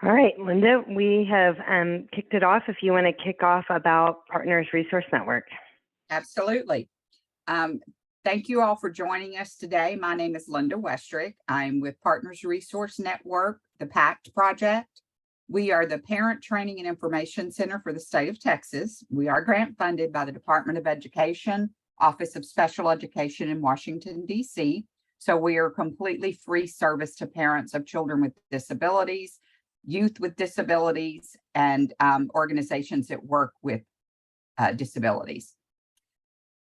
All right, Linda, we have kicked it off. If you want to kick off about Partners Resource Network. Absolutely. Thank you all for joining us today. My name is Linda Westrick. I'm with Partners Resource Network, the PACT project. We are the Parent Training and Information Center for the state of Texas. We are grant funded by the Department of Education, Office of Special Education in Washington, D.C. So we are completely free service to parents of children with disabilities, youth with disabilities, and organizations that work with disabilities.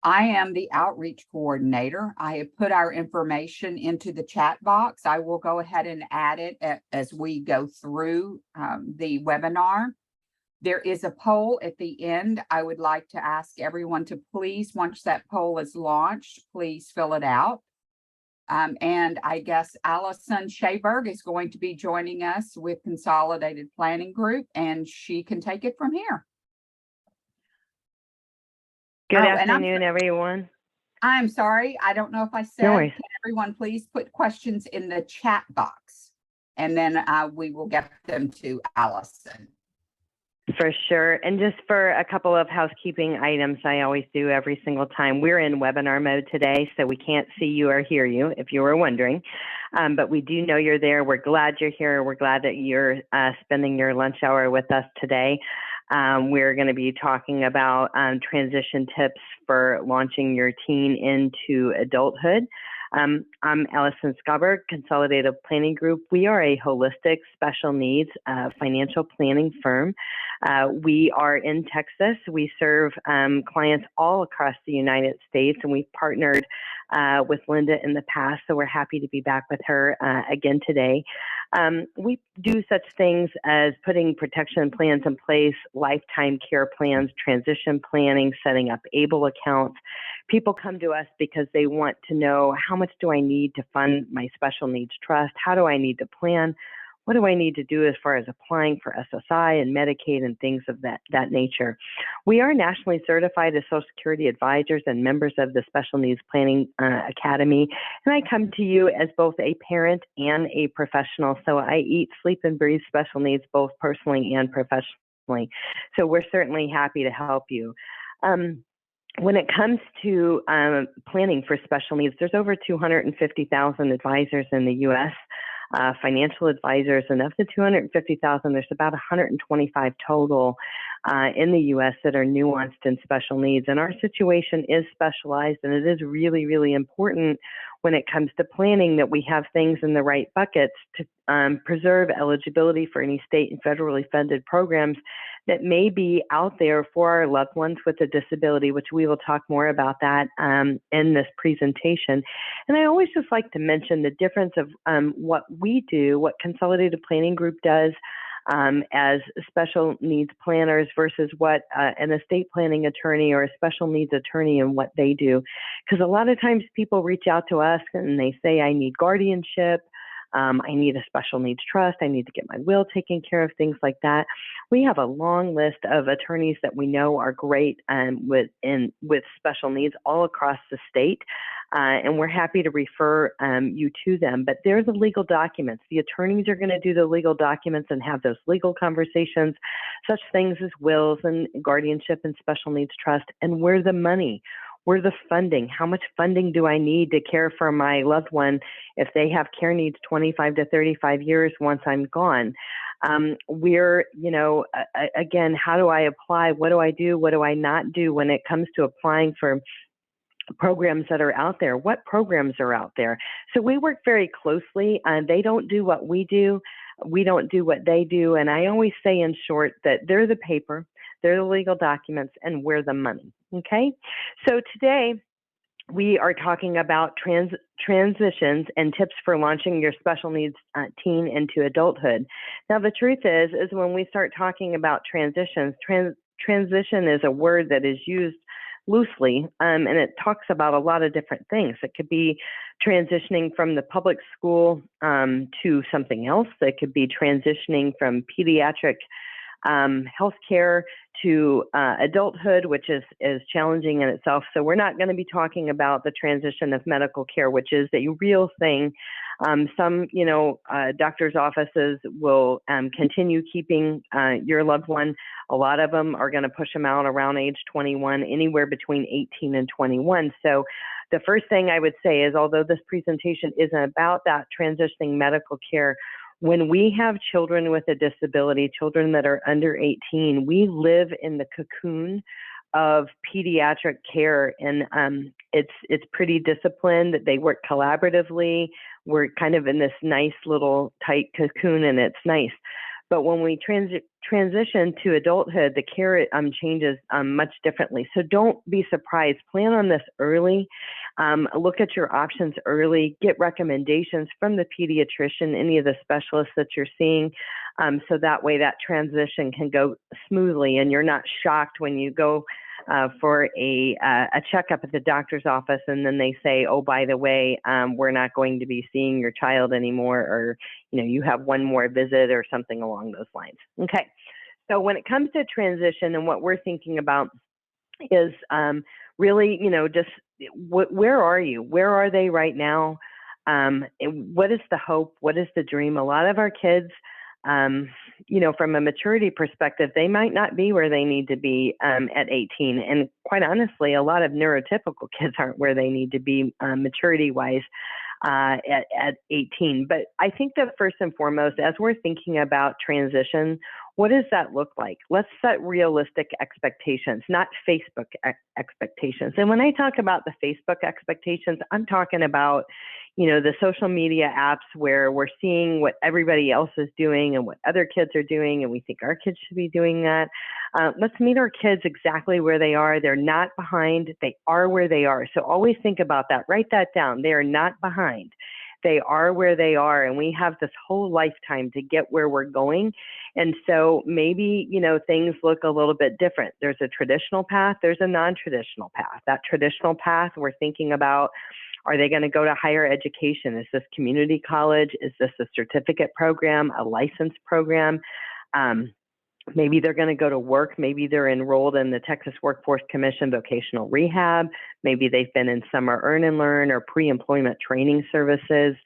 I am the outreach coordinator. I have put our information into the chat box. I will go ahead and add it as we go through the webinar. There is a poll at the end. I would like to ask everyone to please, once that poll is launched, please fill it out. And I guess Allison Schaberg is going to be joining us with Consolidated Planning Group, and she can take it from here. Good afternoon, everyone. I'm sorry. I don't know if I said, No worries. Can everyone please put questions in the chat box, and then we will get them to Allison. For sure. And just for a couple of housekeeping items, I always do every single time. We're in webinar mode today, so we can't see you or hear you, if you were wondering. But we do know you're there. We're glad you're here. We're glad that you're spending your lunch hour with us today. We're going to be talking about transition tips for launching your teen into adulthood. I'm Allison Schaberg, Consolidated Planning Group. We are a holistic special needs financial planning firm. We are in Texas. We serve clients all across the United States, and we've partnered with Linda in the past, so we're happy to be back with her again today. We do such things as putting protection plans in place, lifetime care plans, transition planning, setting up ABLE accounts. People come to us because they want to know, how much do I need to fund my special needs trust? How do I need to plan? What do I need to do as far as applying for SSI and Medicaid and things of that nature? We are nationally certified as Social Security advisors and members of the Special Needs Planning Academy. And I come to you as both a parent and a professional. So I eat, sleep, and breathe special needs both personally and professionally. So we're certainly happy to help you. When it comes to planning for special needs, there's over 250,000 advisors in the U.S., financial advisors, and of the 250,000, there's about 125 total in the U.S. that are nuanced in special needs. And our situation is specialized, and it is really, really important when it comes to planning that we have things in the right buckets to preserve eligibility for any state and federally funded programs that may be out there for our loved ones with a disability, which we will talk more about that in this presentation. And I always just like to mention the difference of what we do, what Consolidated Planning Group does as special needs planners versus what an estate planning attorney or a special needs attorney and what they do. Because a lot of times people reach out to us and they say, I need guardianship, I need a special needs trust, I need to get my will taken care of, things like that. We have a long list of attorneys that we know are great with special needs all across the state, and we're happy to refer you to them. But they're the legal documents. The attorneys are going to do the legal documents and have those legal conversations, such things as wills and guardianship and special needs trust, and where the money. Where the funding? How much funding do I need to care for my loved one if they have care needs 25 to 35 years once I'm gone? Again, how do I apply? What do I do? What do I not do when it comes to applying for programs that are out there? What programs are out there? So we work very closely. They don't do what we do. We don't do what they do. And I always say in short that they're the paper, they're the legal documents, and we're the money. Okay, so today we are talking about transitions and tips for launching your special needs teen into adulthood. Now, the truth is when we start talking about transitions, transition is a word that is used loosely, and it talks about a lot of different things. It could be transitioning from the public school to something else. It could be transitioning from pediatric healthcare to adulthood, which is challenging in itself. So we're not going to be talking about the transition of medical care, which is a real thing. Some, doctors' offices will continue keeping your loved one. A lot of them are going to push them out around age 21, anywhere between 18 and 21. So the first thing I would say is, although this presentation isn't about that transitioning medical care, when we have children with a disability, children that are under 18, we live in the cocoon of pediatric care, and it's pretty disciplined. They work collaboratively. We're kind of in this nice little tight cocoon, and it's nice. But when we transition to adulthood, the care changes much differently. So don't be surprised. Plan on this early. Look at your options early. Get recommendations from the pediatrician, any of the specialists that you're seeing, so that way that transition can go smoothly, and you're not shocked when you go for a checkup at the doctor's office, and then they say, oh, by the way, we're not going to be seeing your child anymore, or you have one more visit or something along those lines. Okay, so when it comes to transition, and what we're thinking about is really, just where are you? Where are they right now? What is the hope? What is the dream? A lot of our kids, from a maturity perspective, they might not be where they need to be at 18. And quite honestly, a lot of neurotypical kids aren't where they need to be maturity-wise at 18. But I think that first and foremost, as we're thinking about transition, what does that look like? Let's set realistic expectations, not Facebook expectations. And when I talk about the Facebook expectations, I'm talking about, the social media apps where we're seeing what everybody else is doing and what other kids are doing, and we think our kids should be doing that. Let's meet our kids exactly where they are. They're not behind. They are where they are. So always think about that. Write that down. They are not behind. They are where they are, and we have this whole lifetime to get where we're going. And so maybe, things look a little bit different. There's a traditional path. There's a non-traditional path. That traditional path, we're thinking about, are they going to go to higher education? Is this community college? Is this a certificate program, a license program? Maybe they're going to go to work. Maybe they're enrolled in the Texas Workforce Commission vocational rehab. Maybe they've been in summer earn and learn or pre-employment training services.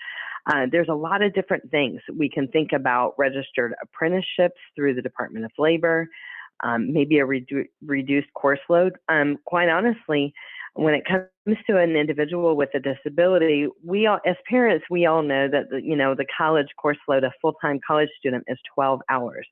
There's a lot of different things. We can think about registered apprenticeships through the Department of Labor, maybe a reduced course load. Quite honestly, when it comes to an individual with a disability, we all, as parents, we all know that the college course load, a full-time college student, is 12 hours.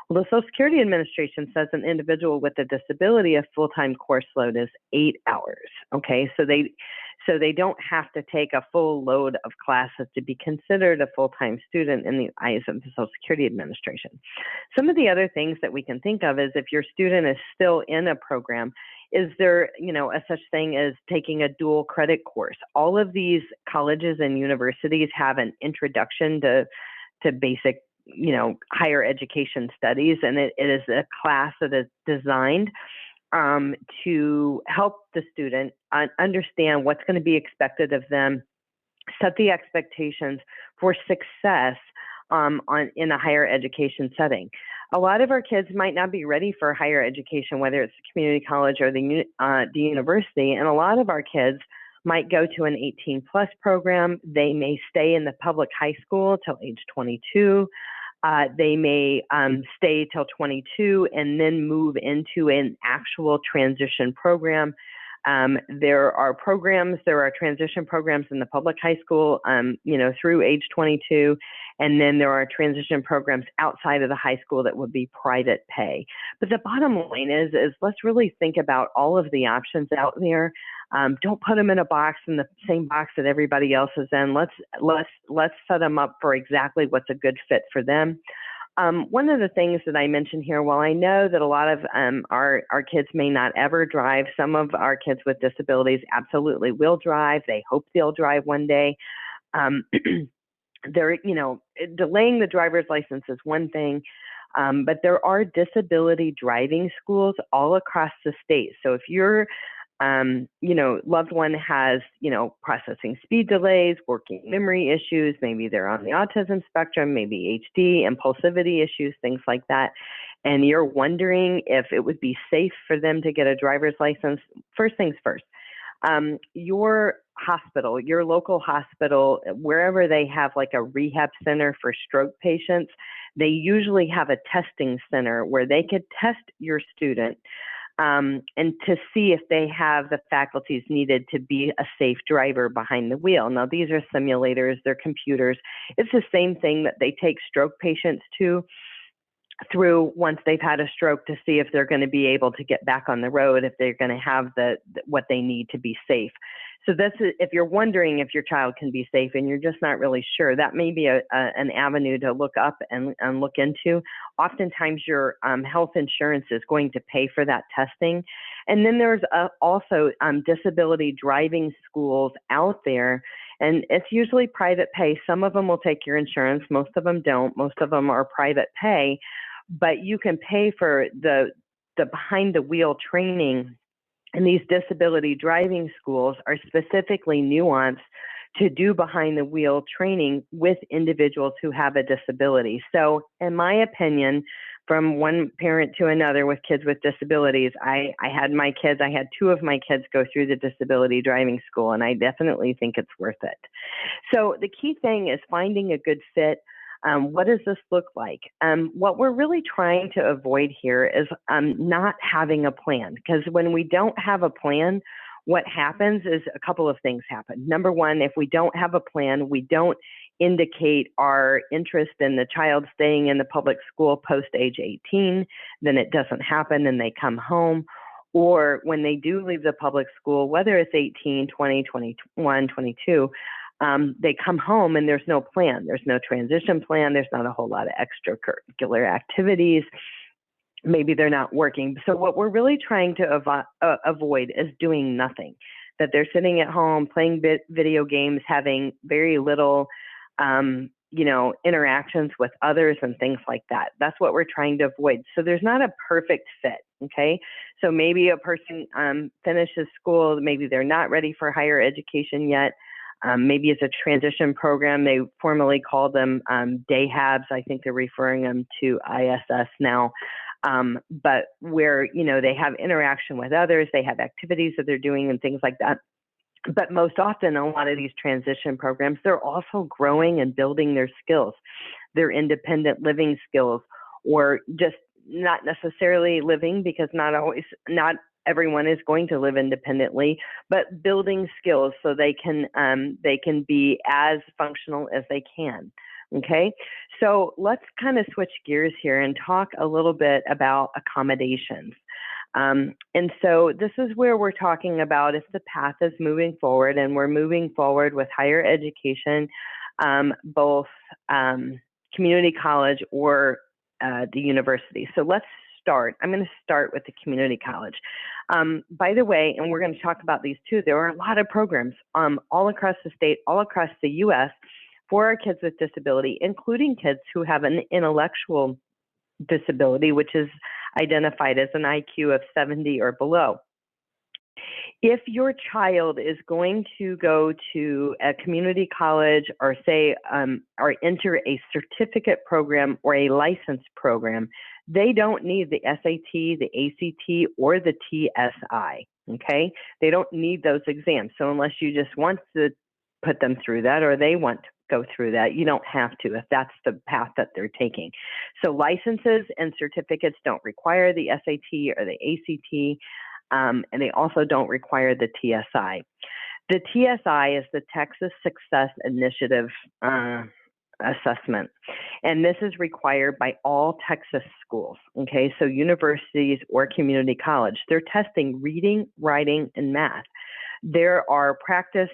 Well, the Social Security Administration says an individual with a disability, a full-time course load is 8 hours. Okay, so they don't have to take a full load of classes to be considered a full-time student in the eyes of the Social Security Administration. Some of the other things that we can think of is, if your student is still in a program, is there, a such thing as taking a dual credit course? All of these colleges and universities have an introduction to basic, higher education studies, and it is a class that is designed to help the student understand what's going to be expected of them, set the expectations for success in a higher education setting. A lot of our kids might not be ready for higher education, whether it's a community college or the university, and a lot of our kids might go to an 18-plus program. They may stay in the public high school till age 22. They may stay till 22 and then move into an actual transition program. There are transition programs in the public high school, through age 22. And then there are transition programs outside of the high school that would be private pay. But the bottom line is let's really think about all of the options out there. Don't put them in the same box that everybody else is in. Let's set them up for exactly what's a good fit for them. One of the things that I mentioned here, while I know that a lot of our kids may not ever drive, some of our kids with disabilities absolutely will drive. They hope they'll drive one day. Delaying the driver's license is one thing, but there are disability driving schools all across the state. So if you're loved one has, processing speed delays, working memory issues, maybe they're on the autism spectrum, maybe HD, impulsivity issues, things like that. And you're wondering if it would be safe for them to get a driver's license. First things first, your hospital, your local hospital, wherever they have like a rehab center for stroke patients, they usually have a testing center where they could test your student and to see if they have the faculties needed to be a safe driver behind the wheel. Now, these are simulators, they're computers. It's the same thing that they take stroke patients through once they've had a stroke to see if they're going to be able to get back on the road, if they're going to have what they need to be safe. So this is, if you're wondering if your child can be safe and you're just not really sure, that may be an avenue to look up and look into. Oftentimes your health insurance is going to pay for that testing. And then there's also disability driving schools out there, and it's usually private pay. Some of them will take your insurance, most of them don't. Most of them are private pay, but you can pay for the behind the wheel training. And these disability driving schools are specifically nuanced to do behind the wheel training with individuals who have a disability. So in my opinion, from one parent to another with kids with disabilities, I had two of my kids go through the disability driving school, and I definitely think it's worth it. So the key thing is finding a good fit. What does this look like? What we're really trying to avoid here is not having a plan, because when we don't have a plan, what happens is a couple of things happen. Number one, if we don't have a plan, we don't indicate our interest in the child staying in the public school post age 18, then it doesn't happen and they come home. Or when they do leave the public school, whether it's 18, 20, 21, 22, they come home and there's no plan. There's no transition plan. There's not a whole lot of extracurricular activities. Maybe they're not working. So what we're really trying to avoid is doing nothing, that they're sitting at home playing video games, having very little, interactions with others and things like that. That's what we're trying to avoid. So there's not a perfect fit. Okay. So maybe a person finishes school, maybe they're not ready for higher education yet. Maybe it's a transition program. They formally call them day habs. I think they're referring them to ISS now. But where, they have interaction with others, they have activities that they're doing and things like that. But most often, a lot of these transition programs, they're also growing and building their skills, their independent living skills, or just not necessarily living, because not everyone is going to live independently, but building skills so they can be as functional as they can. Okay, so let's kind of switch gears here and talk a little bit about accommodations. And so this is where we're talking about if the path is moving forward and we're moving forward with higher education, both community college or the university. So let's start. I'm going to start with the community college. By the way, and we're going to talk about these too, there are a lot of programs all across the state, all across the U.S. for our kids with disability, including kids who have an intellectual disability, which is identified as an IQ of 70 or below. If your child is going to go to a community college or say, or enter a certificate program or a license program, they don't need the SAT, the ACT, or the TSI, okay? They don't need those exams. So unless you just want to put them through that or they want to go through that, you don't have to if that's the path that they're taking. So licenses and certificates don't require the SAT or the ACT, and they also don't require the TSI. The TSI is the Texas Success Initiative assessment, and this is required by all Texas schools, okay? So universities or community college, they're testing reading, writing, and math. There are practice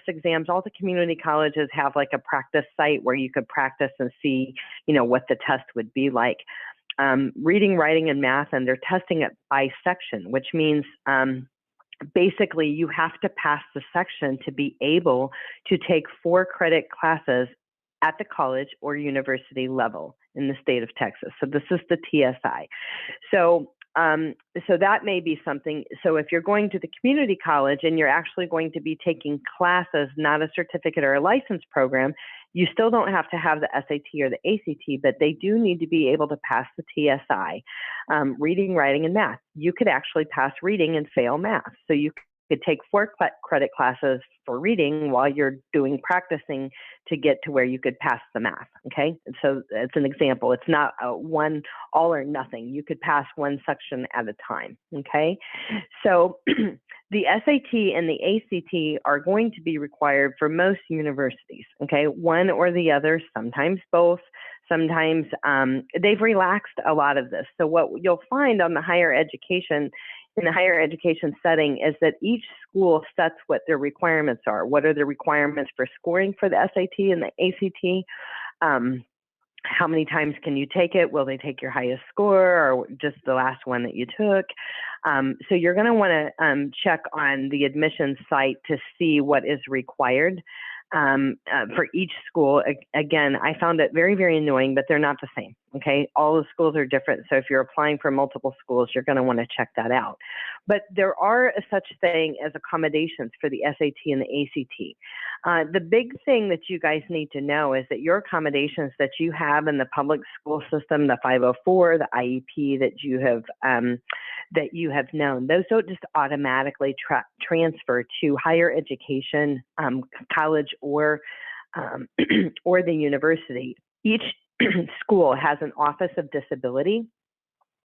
exams. All the community colleges have like a practice site where you could practice and see, what the test would be like. Reading, writing, and math, and they're testing it by section, which means basically you have to pass the section to be able to take 4 credit classes at the college or university level in the state of Texas. So this is the TSI. So So that may be something. So if you're going to the community college and you're actually going to be taking classes, not a certificate or a license program, you still don't have to have the SAT or the ACT, but they do need to be able to pass the TSI, reading, writing, and math. You could actually pass reading and fail math. So you could take 4 credit classes for reading while you're practicing to get to where you could pass the math. Okay. And so it's an example. It's not a one all or nothing. You could pass one section at a time. Okay. So the SAT and the ACT are going to be required for most universities. Okay. One or the other, sometimes both. Sometimes they've relaxed a lot of this. So what you'll find on the higher education in the higher education setting is that each school sets what their requirements are. What are the requirements for scoring for the SAT and the ACT? How many times can you take it? Will they take your highest score or just the last one that you took? So you're going to want to check on the admissions site to see what is required for each school. Again, I found it very, very annoying, but they're not the same. Okay. All the schools are different. So if you're applying for multiple schools, you're going to want to check that out. But there are such thing as accommodations for the SAT and the ACT. The big thing that you guys need to know is that your accommodations that you have in the public school system, the 504, the IEP that you have known, those don't just automatically transfer to higher education, college, or the university. Each school has an Office of Disability,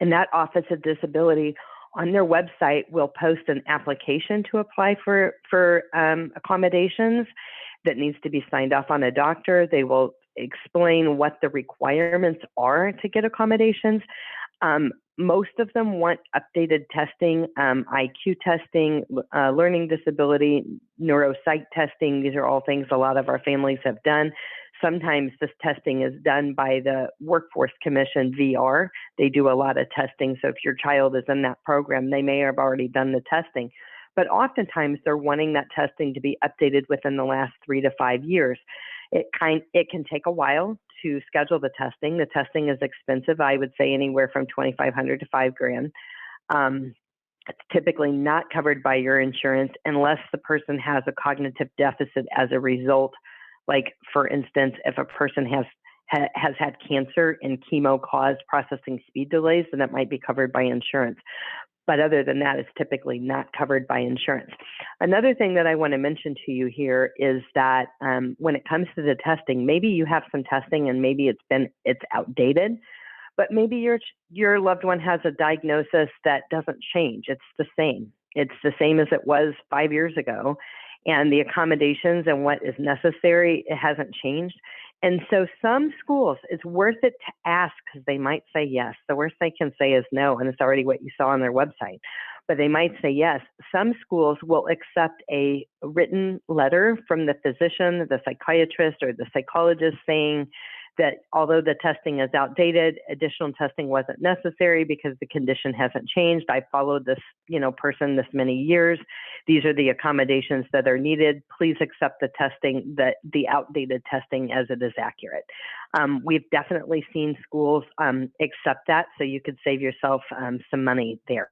and that Office of Disability on their website will post an application to apply for accommodations that needs to be signed off on a doctor. They will explain what the requirements are to get accommodations. Most of them want updated testing, IQ testing, learning disability, neuropsych testing. These are all things a lot of our families have done. Sometimes this testing is done by the Workforce Commission, VR. They do a lot of testing. So if your child is in that program, they may have already done the testing. But oftentimes they're wanting that testing to be updated within the last 3 to 5 years. It can take a while to schedule the testing. The testing is expensive. I would say anywhere from $2,500 to $5,000. It's typically not covered by your insurance unless the person has a cognitive deficit as a result. Like, for instance, if a person has had cancer and chemo caused processing speed delays, then that might be covered by insurance. But other than that, it's typically not covered by insurance. Another thing that I want to mention to you here is that when it comes to the testing, maybe you have some testing and maybe it's outdated, but maybe your loved one has a diagnosis that doesn't change. It's the same. It's the same as it was 5 years ago. And the accommodations and what is necessary, it hasn't changed. And so some schools, it's worth it to ask because they might say yes. The worst they can say is no, and it's already what you saw on their website. But they might say yes. Some schools will accept a written letter from the physician, the psychiatrist, or the psychologist saying that although the testing is outdated, additional testing wasn't necessary because the condition hasn't changed. I followed this, person this many years. These are the accommodations that are needed. Please accept the testing, the outdated testing, as it is accurate. We've definitely seen schools accept that, so you could save yourself some money there.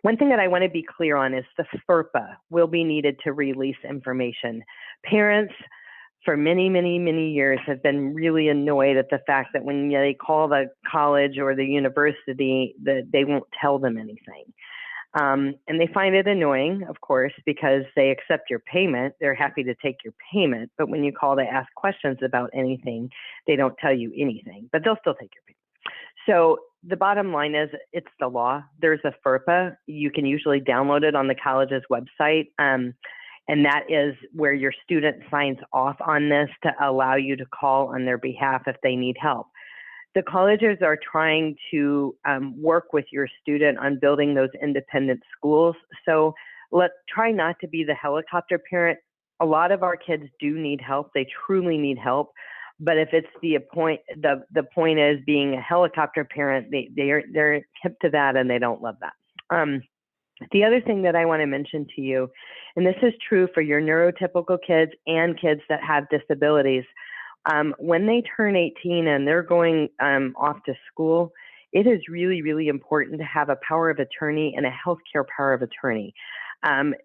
One thing that I want to be clear on is the FERPA will be needed to release information. Parents, for many, many, many years, have been really annoyed at the fact that when they call the college or the university, that they won't tell them anything. And they find it annoying, of course, because they accept your payment. They're happy to take your payment. But when you call to ask questions about anything, they don't tell you anything, but they'll still take your payment. So the bottom line is it's the law. There's a FERPA. You can usually download it on the college's website. And that is where your student signs off on this to allow you to call on their behalf if they need help. The colleges are trying to work with your student on building those independent schools. So let's try not to be the helicopter parent. A lot of our kids do need help. They truly need help. But if it's the point is being a helicopter parent, they're hip to that and they don't love that. The other thing that I want to mention to you, and this is true for your neurotypical kids and kids that have disabilities, when they turn 18 and they're going off to school, it is really, really important to have a power of attorney and a healthcare power of attorney.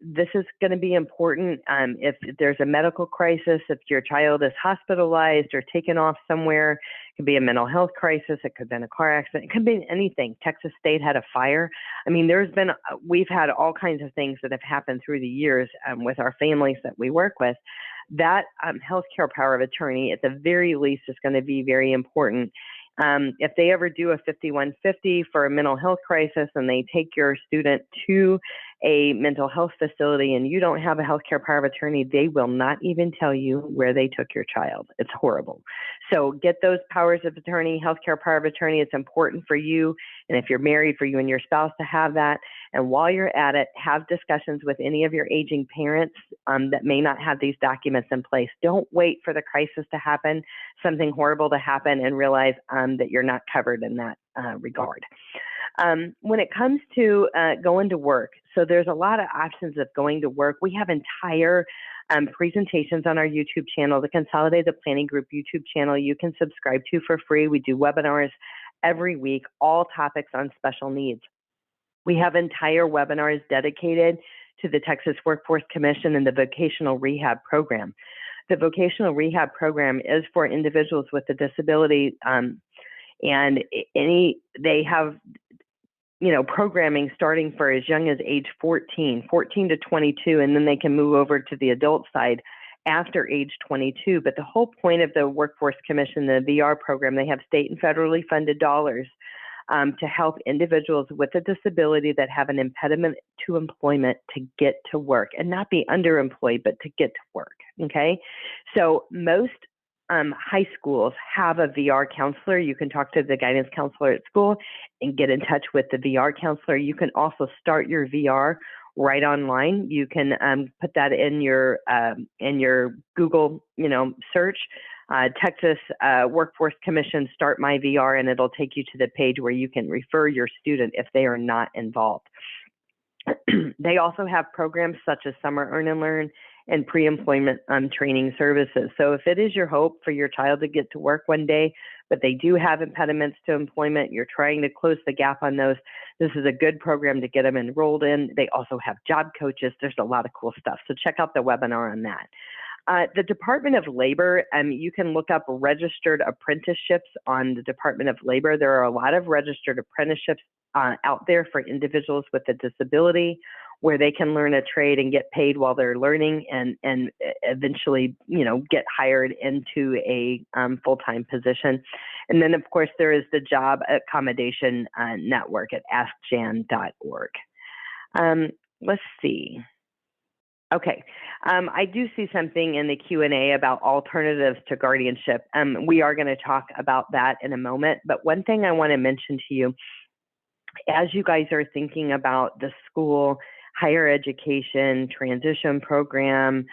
This is going to be important if there's a medical crisis, if your child is hospitalized or taken off somewhere. It could be a mental health crisis. It could have been a car accident. It could be anything. Texas State had a fire. I mean, we've had all kinds of things that have happened through the years with our families that we work with. That healthcare power of attorney, at the very least, is going to be very important. If they ever do a 5150 for a mental health crisis and they take your student to a mental health facility and you don't have a healthcare power of attorney, they will not even tell you where they took your child. It's horrible. So get those powers of attorney, healthcare power of attorney. It's important for you, and if you're married, for you and your spouse to have that. And while you're at it, have discussions with any of your aging parents that may not have these documents in place. Don't wait for the crisis to happen, something horrible to happen, and realize that you're not covered in that regard. When it comes to going to work, so there's a lot of options of going to work. We have entire presentations on our YouTube channel, the Consolidated Planning Group YouTube channel. You can subscribe to for free. We do webinars every week, all topics on special needs. We have entire webinars dedicated to the Texas Workforce Commission and the Vocational Rehab Program. The Vocational Rehab Program is for individuals with a disability, and they have programming starting for as young as age 14 to 22, and then they can move over to the adult side after age 22. But the whole point of the Workforce Commission, the VR program, they have state and federally funded dollars to help individuals with a disability that have an impediment to employment to get to work, and not be underemployed, but to get to work, okay? So most high schools have a VR counselor. You can talk to the guidance counselor at school and get in touch with the VR counselor. You can also start your VR right online. You can put that in your Google, search, Texas Workforce Commission Start My VR, and it'll take you to the page where you can refer your student if they are not involved. They also have programs such as Summer Earn and Learn and pre-employment training services. So if it is your hope for your child to get to work one day, but they do have impediments to employment, you're trying to close the gap on those, this is a good program to get them enrolled in. They also have job coaches. There's a lot of cool stuff. So check out the webinar on that. The Department of Labor, you can look up registered apprenticeships on the Department of Labor. There are a lot of registered apprenticeships out there for individuals with a disability, where they can learn a trade and get paid while they're learning, and eventually, get hired into a full-time position. And then, of course, there is the Job Accommodation Network at askjan.org. Let's see. Okay, I do see something in the Q&A about alternatives to guardianship. We are going to talk about that in a moment, but one thing I want to mention to you, as you guys are thinking about the school, higher education, transition program,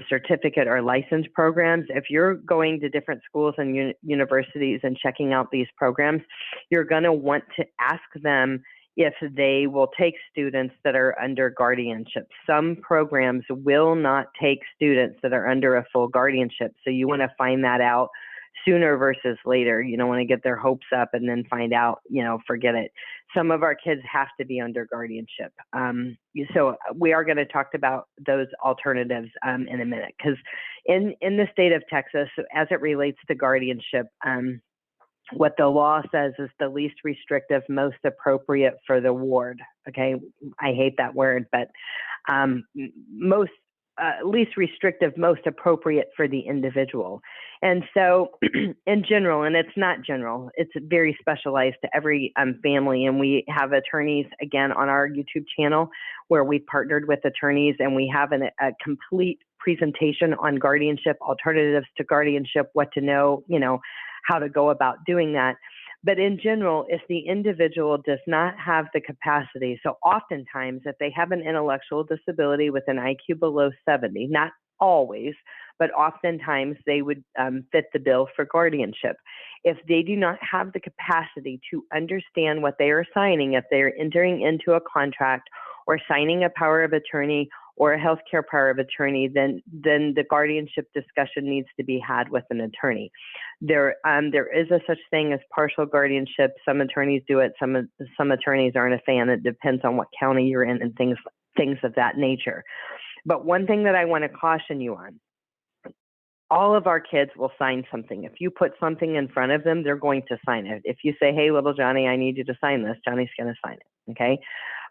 certificate or license programs, if you're going to different schools and universities and checking out these programs, you're going to want to ask them if they will take students that are under guardianship. Some programs will not take students that are under a full guardianship. So you want to find that out sooner versus later. You don't want to get their hopes up and then find out, forget it. Some of our kids have to be under guardianship. So we are going to talk about those alternatives in a minute, because in the state of Texas, as it relates to guardianship, what the law says is the least restrictive, most appropriate for the ward. Okay, I hate that word, but least restrictive, most appropriate for the individual. And so in general, and it's not general, it's very specialized to every family. And we have attorneys, again, on our YouTube channel where we partnered with attorneys, and we have a complete presentation on guardianship, alternatives to guardianship, what to know, how to go about doing that. But in general, if the individual does not have the capacity, so oftentimes if they have an intellectual disability with an IQ below 70, not always, but oftentimes they would fit the bill for guardianship. If they do not have the capacity to understand what they are signing, if they're entering into a contract or signing a power of attorney or a healthcare power of attorney, then the guardianship discussion needs to be had with an attorney. There is a such thing as partial guardianship. Some attorneys do it. Some attorneys aren't a fan. It depends on what county you're in and things of that nature. But one thing that I want to caution you on, all of our kids will sign something. If you put something in front of them, they're going to sign it. If you say, hey, little Johnny, I need you to sign this, Johnny's going to sign it, okay?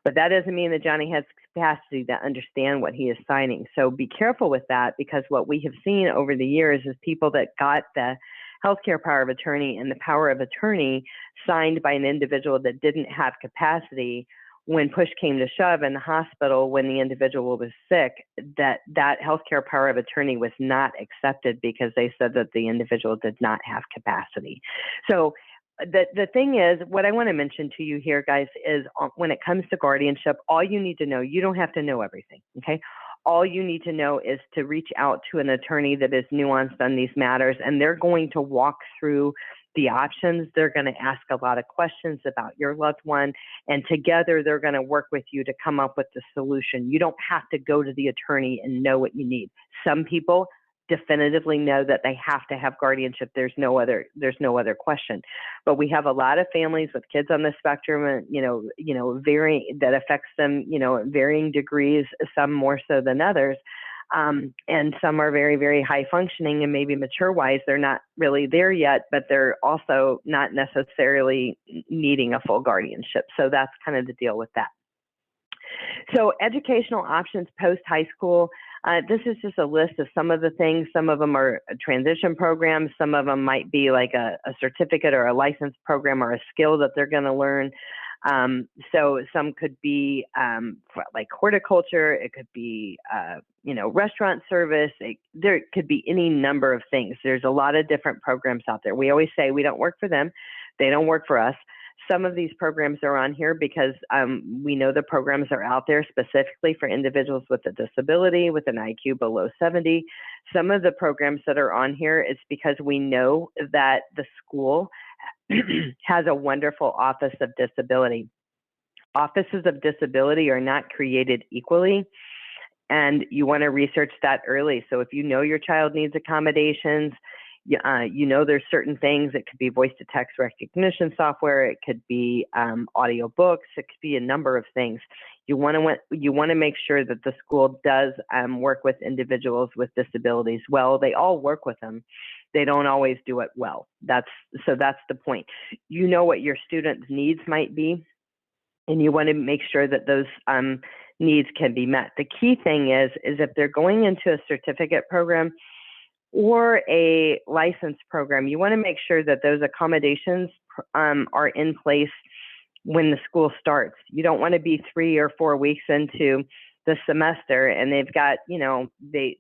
But that doesn't mean that Johnny has capacity to understand what he is signing. So be careful with that, because what we have seen over the years is people that got the healthcare power of attorney and the power of attorney signed by an individual that didn't have capacity. When push came to shove in the hospital, when the individual was sick, that healthcare power of attorney was not accepted because they said that the individual did not have capacity. So the thing is, what I want to mention to you here, guys, is when it comes to guardianship, all you need to know, you don't have to know everything, okay? All you need to know is to reach out to an attorney that is nuanced on these matters, and they're going to walk through the options. They're going to ask a lot of questions about your loved one, and together they're going to work with you to come up with the solution. You don't have to go to the attorney and know what you need. Some people definitively know that they have to have guardianship. There's no other question. But we have a lot of families with kids on the spectrum, and varying, that affects them, at varying degrees, some more so than others. And some are very, very high functioning, and maybe mature wise, they're not really there yet, but they're also not necessarily needing a full guardianship. So that's kind of the deal with that. So educational options post high school. This is just a list of some of the things. Some of them are transition programs. Some of them might be like a certificate or a license program or a skill that they're going to learn. So some could be like horticulture. It could be, restaurant service. There could be any number of things. There's a lot of different programs out there. We always say we don't work for them. They don't work for us. Some of these programs are on here because we know the programs are out there specifically for individuals with a disability, with an IQ below 70. Some of the programs that are on here is because we know that the school has a wonderful Office of Disability. Offices of Disability are not created equally, and you want to research that early. So if you know your child needs accommodations, there's certain things. It could be voice-to-text recognition software. It could be audio books. It could be a number of things. You want to make sure that the school does work with individuals with disabilities well. They all work with them. They don't always do it well. That's the point. You know what your students' needs might be, and you want to make sure that those needs can be met. The key thing is if they're going into a certificate program or a license program, you want to make sure that those accommodations are in place when the school starts. You don't want to be 3 or 4 weeks into the semester and they've got,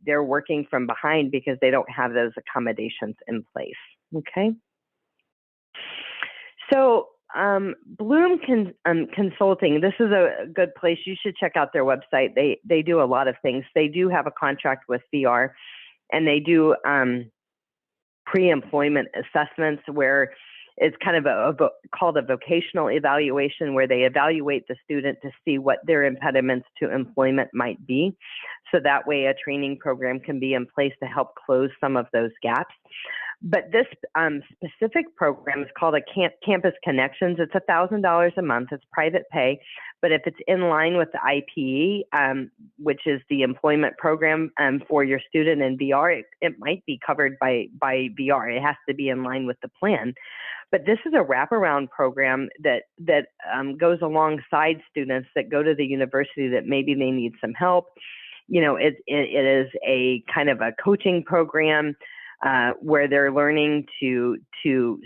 they're working from behind because they don't have those accommodations in place. Okay. So Bloom Consulting, this is a good place. You should check out their website. They do a lot of things. They do have a contract with VR, and they do pre-employment assessments where it's kind of called a vocational evaluation, where they evaluate the student to see what their impediments to employment might be. So that way a training program can be in place to help close some of those gaps. But this specific program is called a Campus Connections. It's $1,000 a month. It's private pay. But if it's in line with the IPE, which is the employment program for your student in VR, it might be covered by VR. It has to be in line with the plan. But this is a wraparound program that goes alongside students that go to the university that maybe they need some help. It is a kind of a coaching program where they're learning to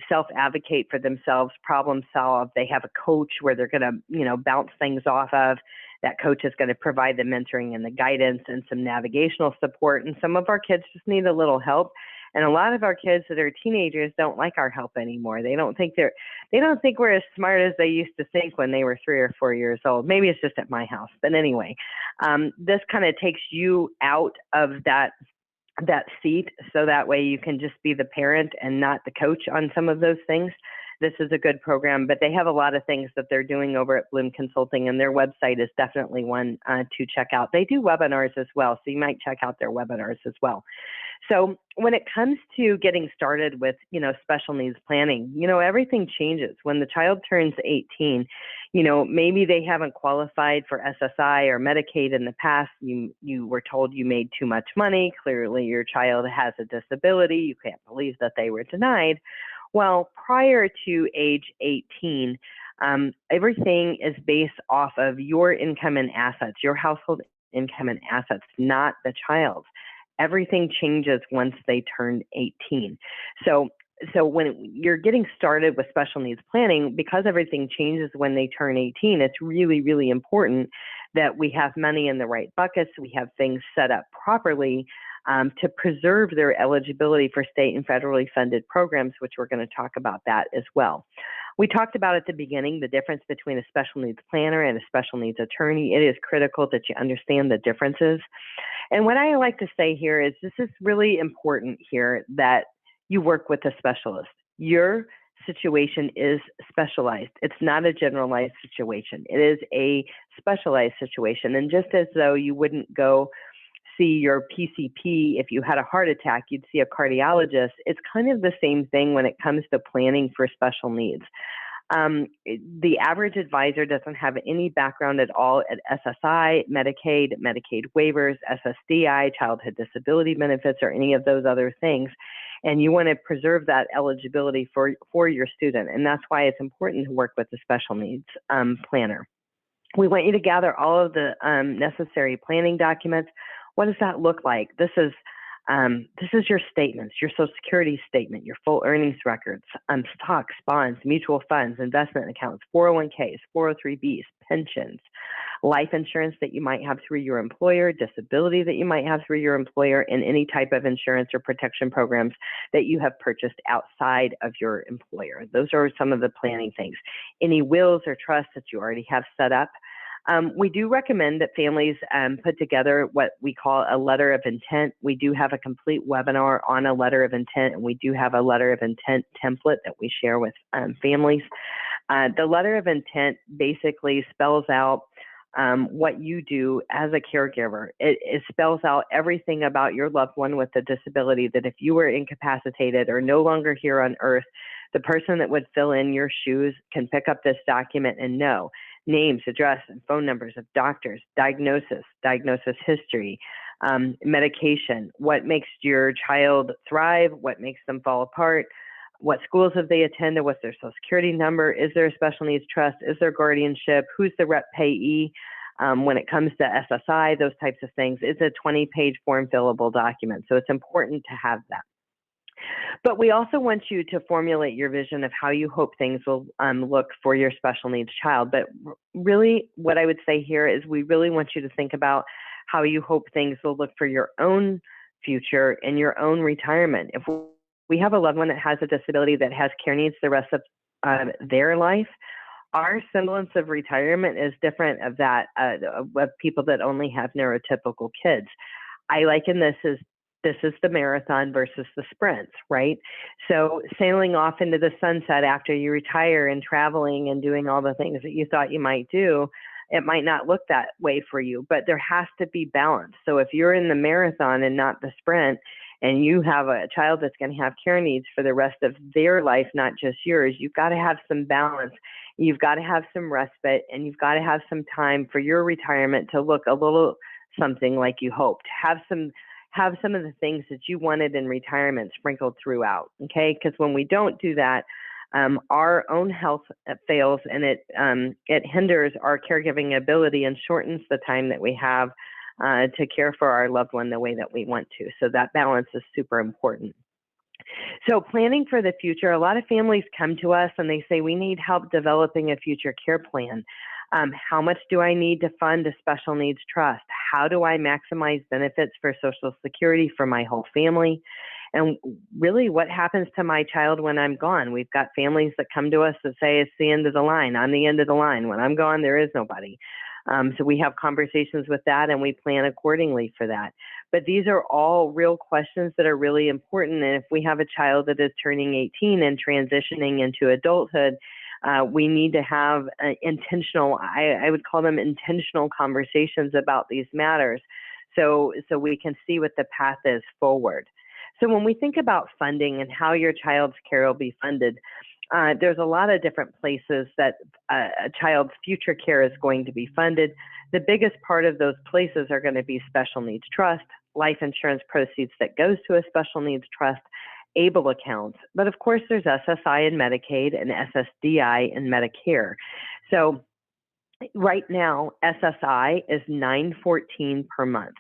self-advocate for themselves, problem solve. They have a coach where they're going to, bounce things off of. That coach is going to provide the mentoring and the guidance and some navigational support. And some of our kids just need a little help. And a lot of our kids that are teenagers don't like our help anymore. They don't think we're as smart as they used to think when they were 3 or 4 years old. Maybe it's just at my house. But anyway, this kind of takes you out of that seat, so that way you can just be the parent and not the coach on some of those things. this is a good program, but they have a lot of things that they're doing over at Bloom Consulting, and their website is definitely one to check out. They do webinars as well, so you might check out their webinars as well. So when it comes to getting started with, special needs planning, everything changes. When the child turns 18, maybe they haven't qualified for SSI or Medicaid in the past. You were told you made too much money. Clearly, your child has a disability. You can't believe that they were denied. Well, prior to age 18, everything is based off of your income and assets, your household income and assets, not the child's. Everything changes once they turn 18. So when you're getting started with special needs planning, because everything changes when they turn 18, it's really, really important that we have money in the right buckets. We have things set up properly to preserve their eligibility for state and federally funded programs, which we're going to talk about that as well. We talked about at the beginning the difference between a special needs planner and a special needs attorney. It is critical that you understand the differences. And what I like to say here is this is really important here that you work with a specialist. Your situation is specialized. It's not a generalized situation. It is a specialized situation. And just as though you wouldn't go see your PCP if you had a heart attack, you'd see a cardiologist. It's kind of the same thing when it comes to planning for special needs. The average advisor doesn't have any background at all at SSI, Medicaid, Medicaid waivers, SSDI, childhood disability benefits, or any of those other things. And you want to preserve that eligibility for your student. And that's why it's important to work with the special needs planner. We want you to gather all of the necessary planning documents. What does that look like? This is your statements, your Social Security statement, your full earnings records, stocks, bonds, mutual funds, investment accounts, 401ks, 403bs, pensions, life insurance that you might have through your employer, disability that you might have through your employer, and any type of insurance or protection programs that you have purchased outside of your employer. Those are some of the planning things. Any wills or trusts that you already have set up. We do recommend that families put together what we call a letter of intent. We do have a complete webinar on a letter of intent, and we do have a letter of intent template that we share with families. The letter of intent basically spells out what you do as a caregiver. It spells out everything about your loved one with a disability, that if you were incapacitated or no longer here on earth, the person that would fill in your shoes can pick up this document and know names, address, and phone numbers of doctors, diagnosis history, medication, what makes your child thrive, what makes them fall apart, what schools have they attended, what's their Social Security number, is there a special needs trust, is there guardianship, who's the rep payee, when it comes to SSI, those types of things. It's a 20-page form fillable document, so it's important to have that. But we also want you to formulate your vision of how you hope things will look for your special needs child. But really, what I would say here is we really want you to think about how you hope things will look for your own future and your own retirement. If we have a loved one that has a disability that has care needs the rest of their life, our semblance of retirement is different of that of people that only have neurotypical kids. I liken this as the marathon versus the sprints, right? So sailing off into the sunset after you retire and traveling and doing all the things that you thought you might do, it might not look that way for you, but there has to be balance. So if you're in the marathon and not the sprint, and you have a child that's going to have care needs for the rest of their life, not just yours, you've got to have some balance. You've got to have some respite, and you've got to have some time for your retirement to look a little something like you hoped. Have some of the things that you wanted in retirement sprinkled throughout, okay? Because when we don't do that, our own health fails, and it hinders our caregiving ability and shortens the time that we have to care for our loved one the way that we want to. So that balance is super important. So planning for the future, a lot of families come to us and they say, we need help developing a future care plan. How much do I need to fund a special needs trust? How do I maximize benefits for Social Security for my whole family? And really, what happens to my child when I'm gone? We've got families that come to us that say, it's the end of the line. I'm the end of the line. When I'm gone, there is nobody. So we have conversations with that and we plan accordingly for that. But these are all real questions that are really important. And if we have a child that is turning 18 and transitioning into adulthood, we need to have intentional, I would call them intentional conversations about these matters so we can see what the path is forward. So when we think about funding and how your child's care will be funded, there's a lot of different places that a child's future care is going to be funded. The biggest part of those places are going to be special needs trust, life insurance proceeds that goes to a special needs trust, ABLE accounts. But of course, there's SSI and Medicaid and SSDI and Medicare. So right now, SSI is $914 per month.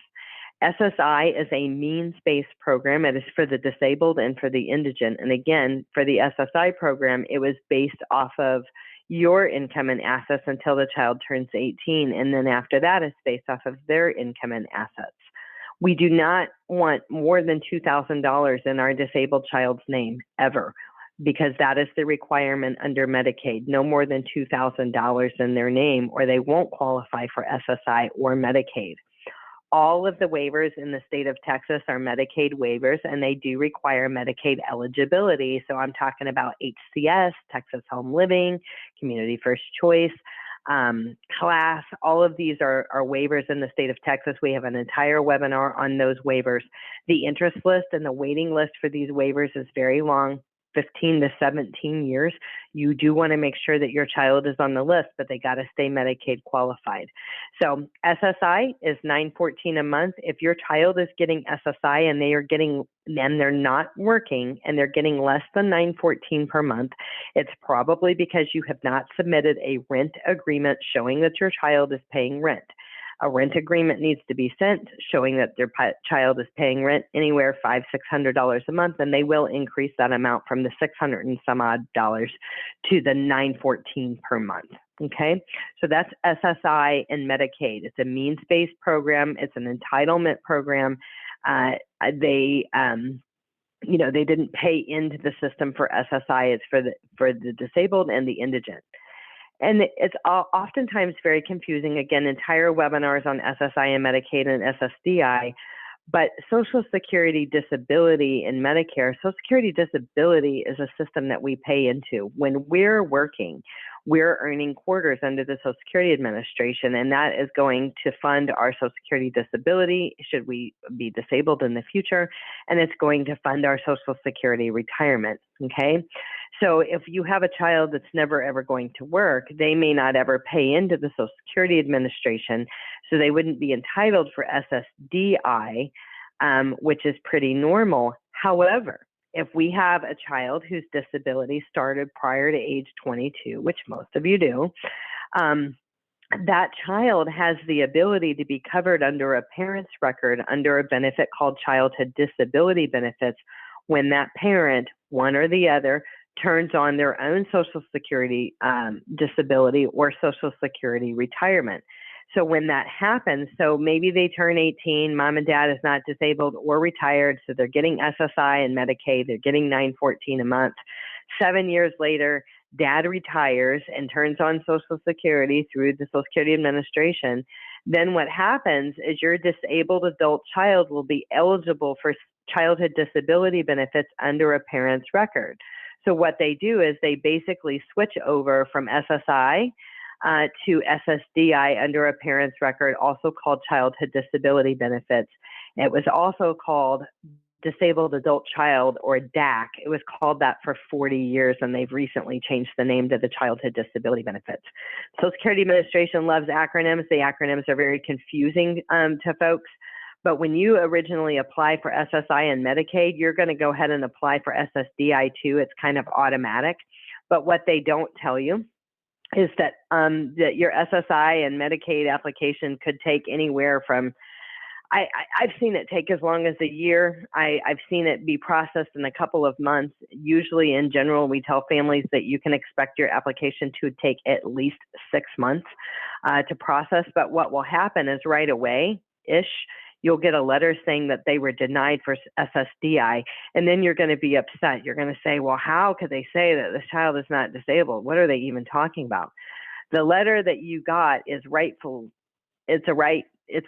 SSI is a means-based program. It is for the disabled and for the indigent. And again, for the SSI program, it was based off of your income and assets until the child turns 18. And then after that, it's based off of their income and assets. We do not want more than $2,000 in our disabled child's name ever, because that is the requirement under Medicaid. No more than $2,000 in their name, or they won't qualify for SSI or Medicaid. All of the waivers in the state of Texas are Medicaid waivers, and they do require Medicaid eligibility. So I'm talking about HCS, Texas Home Living, Community First Choice, CLAS. All of these are waivers in the state of Texas. We have an entire webinar on those waivers. The interest list and the waiting list for these waivers is very long. 15 to 17 years, you do want to make sure that your child is on the list, but they got to stay Medicaid qualified. So SSI is $914 a month. If your child is getting SSI and they're not working and they're getting less than $914 per month, it's probably because you have not submitted a rent agreement showing that your child is paying rent. A rent agreement needs to be sent showing that their child is paying rent anywhere $500, $600 a month, and they will increase that amount from the $600 and some odd dollars to the $914 per month. Okay, so that's SSI and Medicaid. It's a means-based program. It's an entitlement program. They didn't pay into the system for SSI. It's for the disabled and the indigent. And it's oftentimes very confusing. Again, entire webinars on SSI and Medicaid and SSDI, but Social Security disability and Medicare, Social Security disability is a system that we pay into. When we're working, we're earning quarters under the Social Security Administration, and that is going to fund our Social Security disability should we be disabled in the future, and it's going to fund our Social Security retirement, okay? So if you have a child that's never ever going to work, they may not ever pay into the Social Security Administration, so they wouldn't be entitled for SSDI, which is pretty normal. However, if we have a child whose disability started prior to age 22, which most of you do, that child has the ability to be covered under a parent's record under a benefit called childhood disability benefits when that parent, one or the other, turns on their own Social Security disability or Social Security retirement. So when that happens, so maybe they turn 18, mom and dad is not disabled or retired, so they're getting SSI and Medicaid, they're getting $914 a month. 7 years later, dad retires and turns on Social Security through the Social Security Administration. Then what happens is your disabled adult child will be eligible for childhood disability benefits under a parent's record. So what they do is they basically switch over from SSI to SSDI under a parent's record, also called childhood disability benefits. It was also called disabled adult child, or DAC. It was called that for 40 years, and they've recently changed the name to the childhood disability benefits. Social Security Administration loves acronyms. The acronyms are very confusing to folks. But when you originally apply for SSI and Medicaid, you're going to go ahead and apply for SSDI too. It's kind of automatic. But what they don't tell you is that that your SSI and Medicaid application could take anywhere from, I've seen it take as long as a year. I've seen it be processed in a couple of months. Usually, in general, we tell families that you can expect your application to take at least 6 months to process. But what will happen is right away-ish, you'll get a letter saying that they were denied for SSDI, and then you're going to be upset. You're going to say, well, how could they say that this child is not disabled? What are they even talking about? The letter that you got is rightful. It's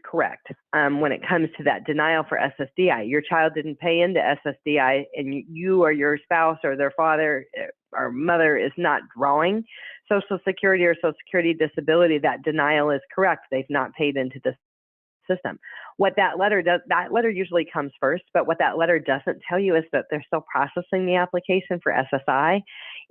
correct when it comes to that denial for SSDI. Your child didn't pay into SSDI, and you or your spouse or their father or mother is not drawing Social Security or Social Security disability. That denial is correct. They've not paid into the system. What that letter does, that letter usually comes first, but what that letter doesn't tell you is that they're still processing the application for SSI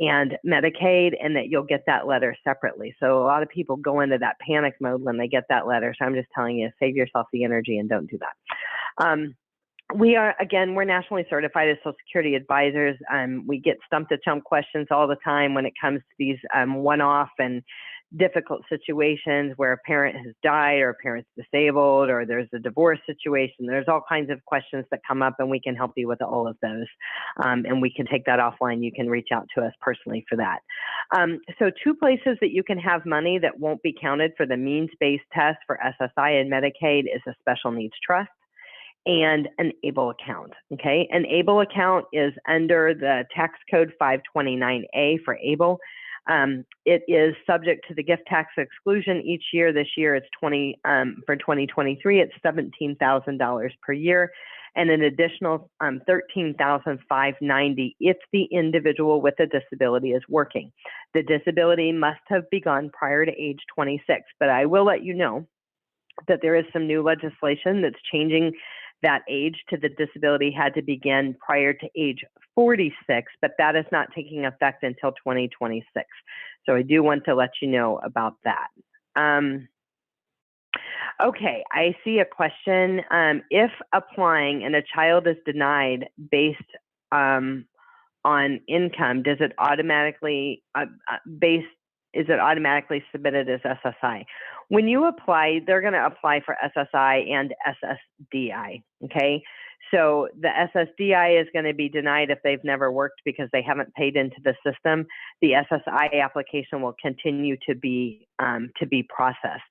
and Medicaid, and that you'll get that letter separately. So a lot of people go into that panic mode when they get that letter. So I'm just telling you, save yourself the energy and don't do that. We're nationally certified as Social Security advisors. We get stump to chump questions all the time when it comes to these one-off and difficult situations where a parent has died or a parent's disabled or there's a divorce situation. There's all kinds of questions that come up, and we can help you with all of those. And we can take that offline. You can reach out to us personally for that. So 2 places that you can have money that won't be counted for the means-based test for SSI and Medicaid is a special needs trust and an ABLE account. Okay, an ABLE account is under the tax code 529A for ABLE. It is subject to the gift tax exclusion each year. This year it's for 2023, it's $17,000 per year, and an additional $13,590 if the individual with a disability is working. The disability must have begun prior to age 26, but I will let you know that there is some new legislation that's changing that age to the disability had to begin prior to age 46, but that is not taking effect until 2026. So I do want to let you know about that. Okay, I see a question. If applying and a child is denied based on income, does it automatically is it automatically submitted as SSI? When you apply, they're going to apply for SSI and SSDI, okay? So the SSDI is going to be denied if they've never worked because they haven't paid into the system. The SSI application will continue to be processed.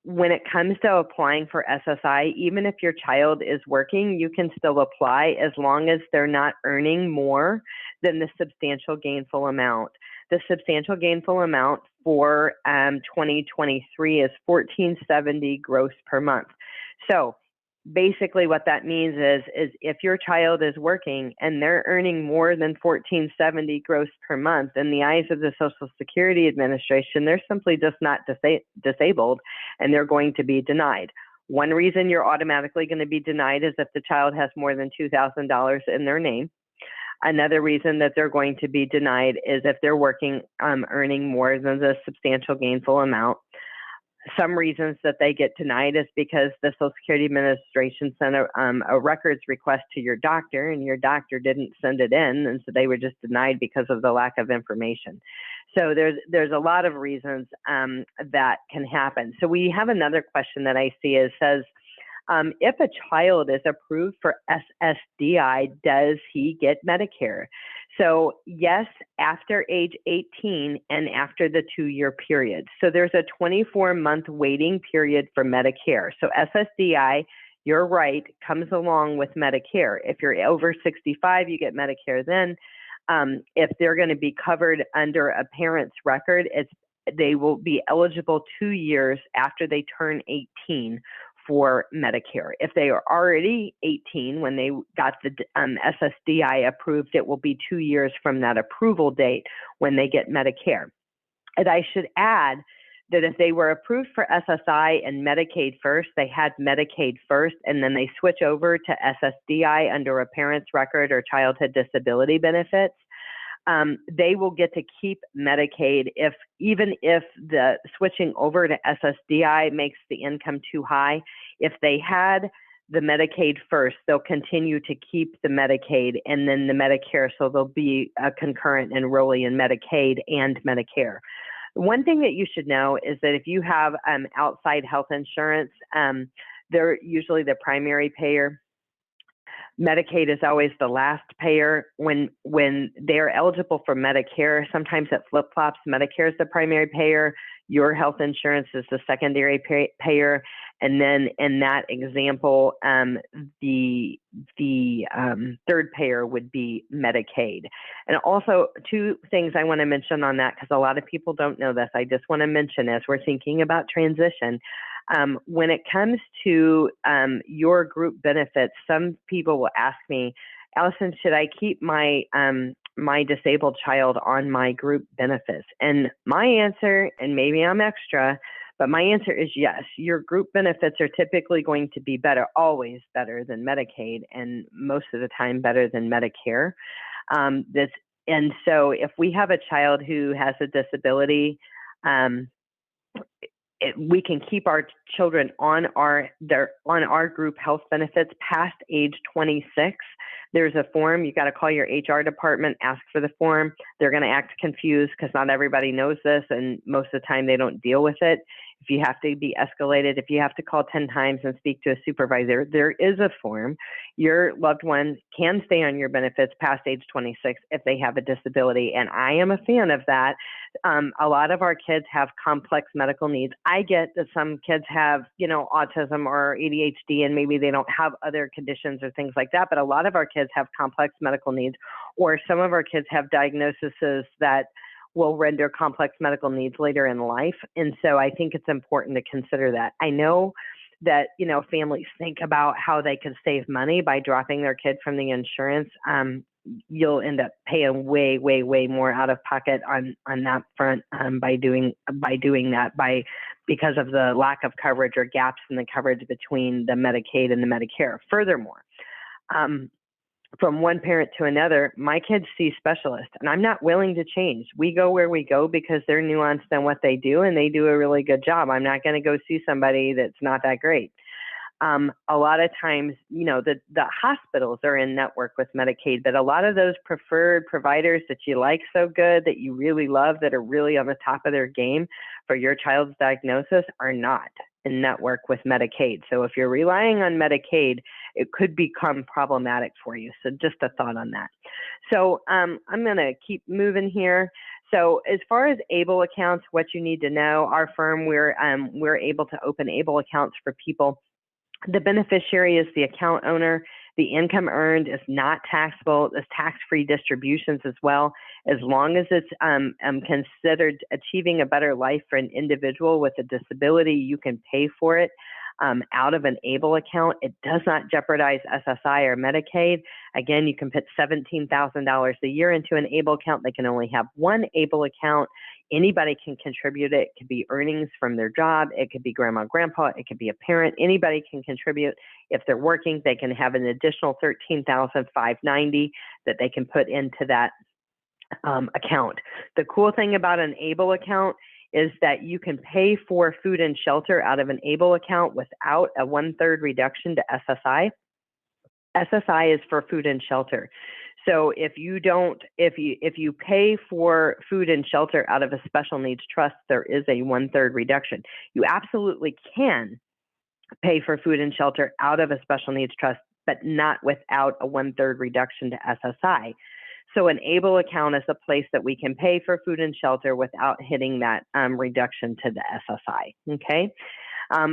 When it comes to applying for SSI, even if your child is working, you can still apply as long as they're not earning more than the substantial gainful amount. The substantial gainful amount for 2023 is $1,470 gross per month. So basically what that means is if your child is working and they're earning more than $1,470 gross per month, in the eyes of the Social Security Administration, they're simply just not disabled, and they're going to be denied. One reason you're automatically going to be denied is if the child has more than $2,000 in their name. Another reason that they're going to be denied is if they're working, earning more than the substantial gainful amount. Some reasons that they get denied is because the Social Security Administration sent a records request to your doctor, and your doctor didn't send it in, and so they were just denied because of the lack of information. So there's a lot of reasons that can happen. So we have another question that I see. It says, if a child is approved for SSDI, does he get Medicare? So yes, after age 18 and after the 2-year period. So there's a 24-month waiting period for Medicare. So SSDI, you're right, comes along with Medicare. If you're over 65, you get Medicare then. If they're going to be covered under a parent's record, they will be eligible 2 years after they turn 18 for Medicare. If they are already 18 when they got the SSDI approved, it will be 2 years from that approval date when they get Medicare. And I should add that if they were approved for SSI and Medicaid first, they had Medicaid first, and then they switch over to SSDI under a parent's record or childhood disability benefits, they will get to keep Medicaid even if the switching over to SSDI makes the income too high. If they had the Medicaid first, they'll continue to keep the Medicaid and then the Medicare, so they'll be a concurrent enrollee in Medicaid and Medicare. One thing that you should know is that if you have outside health insurance, they're usually the primary payer. Medicaid is always the last payer. When they're eligible for Medicare, sometimes it flip-flops. Medicare is the primary payer. Your health insurance is the secondary payer. And then in that example, the third payer would be Medicaid. And also, two things I want to mention on that, because a lot of people don't know this. I just want to mention, as we're thinking about transition, when it comes to your group benefits, some people will ask me, Allison, should I keep my my disabled child on my group benefits? And my answer, and maybe I'm extra, but my answer is yes. Your group benefits are typically going to be better, always better than Medicaid, and most of the time better than Medicare. And so if we have a child who has a disability, we can keep our children on our group health benefits past age 26. There's a form. You got to call your HR department, ask for the form. They're going to act confused because not everybody knows this, and most of the time they don't deal with it. If you have to be escalated, if you have to call 10 times and speak to a supervisor, there is a form. Your loved one can stay on your benefits past age 26 if they have a disability, and I am a fan of that. A lot of our kids have complex medical needs. I get that some kids have, autism or ADHD, and maybe they don't have other conditions or things like that, but a lot of our kids have complex medical needs, or some of our kids have diagnoses that will render complex medical needs later in life. And so I think it's important to consider that. I know that, families think about how they can save money by dropping their kid from the insurance. You'll end up paying way, way, way more out of pocket on that front by doing that because of the lack of coverage or gaps in the coverage between the Medicaid and the Medicare. Furthermore, from one parent to another, my kids see specialists, and I'm not willing to change. We go where we go because they're nuanced in what they do, and they do a really good job. I'm not going to go see somebody that's not that great. A lot of times, the hospitals are in network with Medicaid, but a lot of those preferred providers that you like so good, that you really love, that are really on the top of their game for your child's diagnosis, are not in network with Medicaid. So if you're relying on Medicaid, it could become problematic for you. So just a thought on that. So I'm going to keep moving here. So as far as ABLE accounts, what you need to know, our firm, we're able to open ABLE accounts for people. The beneficiary is the account owner. The income earned is not taxable. It's tax-free distributions as well. As long as it's considered achieving a better life for an individual with a disability, you can pay for it out of an ABLE account. It does not jeopardize SSI or Medicaid. Again, you can put $17,000 a year into an ABLE account. They can only have one ABLE account. Anybody can contribute it. It could be earnings from their job. It could be grandma, grandpa. It could be a parent. Anybody can contribute. If they're working, they can have an additional $13,590 that they can put into that account. The cool thing about an ABLE account is that you can pay for food and shelter out of an ABLE account without a 1/3 reduction to SSI. SSI is for food and shelter. So if you pay for food and shelter out of a special needs trust, there is a 1/3 reduction. You absolutely can pay for food and shelter out of a special needs trust, but not without a 1/3 reduction to SSI. So an ABLE account is a place that we can pay for food and shelter without hitting that reduction to the SSI, okay?